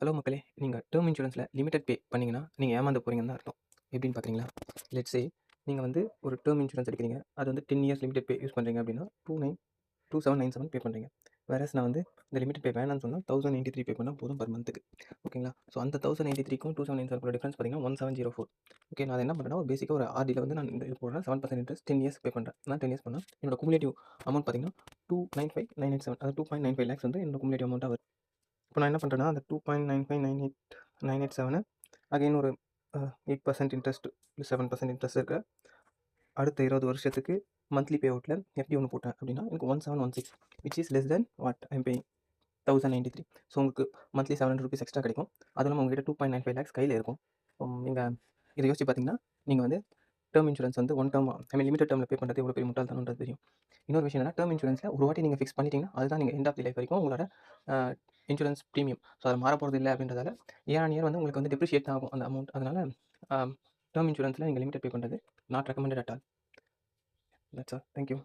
Hello மக்களே! நீங்க term இன்சூரன்ஸ்ல limited பே பண்ணீங்கன்னா, நீங்க ஏமாந்து போறீங்கன்னு தான் அர்த்தம். எப்படின்னு பார்த்தீங்களா? லெட்ஸ் சே நீங்க வந்து ஒரு டெர்ம் இன்சூரன்ஸ் எடுக்கிறீங்க. அது வந்து 10 இயர்ஸ் லிமிட்டட் பே யூஸ் பண்றீங்க அப்படின்னா, 2797 பே பண்றீங்க. வேறஸ் நான் வந்து இந்த லிமிட்டட் பே வேணான்னு சொன்னா 1083 பே பண்ணா போதும் பெர் மந்த்துக்கு. ஓகேங்களா? ஸோ அந்த 1083க்கும் 2797 டிஃபரன்ஸ் பார்த்தீங்கன்னா 1704. ஓகே. நான் அத என்ன பண்றேன்னா, ஒரு பேசிக்கா ஒரு ஆர்டில வந்து நான் இந்த இது போடுறேன். 7% இன்ட்ரெஸ்ட் 10 இயர்ஸ் பே பண்றேன். நான் 10 இயர்ஸ் பண்ணா என்னோட குமுலேட்டிவ் அமௌண்ட் பார்த்தீங்கன்னா, 2,95,987 அதாவது 2.95 லேக்ஸ் வந்து என்னோட குமுலேட்டிவ் அமௌண்ட்டா வருது. இப்போ நான் என்ன பண்ணுறேன்னா, அந்த 2.9598987 அகைன் ஒரு 8% இன்ட்ரெஸ்ட் 7% இன்ட்ரெஸ்ட் இருக்க அடுத்த 20 வருஷத்துக்கு மந்த்லி பே அவுட்டில் எஃப்டி ஒன்று போட்டேன் அப்படின்னா எனக்கு 1716 which is less then what I'm paying 1093. So உங்களுக்கு மந்த்லி 700 ருபீஸ் எக்ஸ்ட்ரா கிடைக்கும். அதுவும் இல்லாமல் உங்ககிட்ட 2.95 லேக்ஸ் கையில் இருக்கும். நீங்கள் இதை யோசிச்சு பார்த்தீங்கன்னா நீங்கள் வந்து டேர்ம் இன்சூரன்ஸ் வந்து ஒன் டேர்ம் ஐ மீன் லிமிடெட் டேர்மில் பே பண்ணுறது எவ்வளோ பெரிய முட்டாள்தனம்ன்றது தெரியும். இன்னொரு விஷயம் என்னன்னா, டேர்ம் இன்சூரன்ஸில் ஒரு வாட்டி நீங்கள் ஃபிக்ஸ் பண்ணிட்டீங்கன்னா அதுதான் நீங்கள் எண்ட் ஆஃப் தி லைஃப் வரைக்கும் உங்களோட இன்சூரன்ஸ் ப்ரீமியம். ஸோ அது மாற போகிறது இல்லை அப்படின்றதால இயர் ஆன் இயர் வந்து உங்களுக்கு வந்து டெப்ரிஷியேட் ஆகும் அந்த அமௌண்ட். அதனால் டேர்ம் இன்சூரன்ஸில் நீங்கள் லிமிட்டட் பே பண்ணுறது not recommended at all. That's all. Thank you.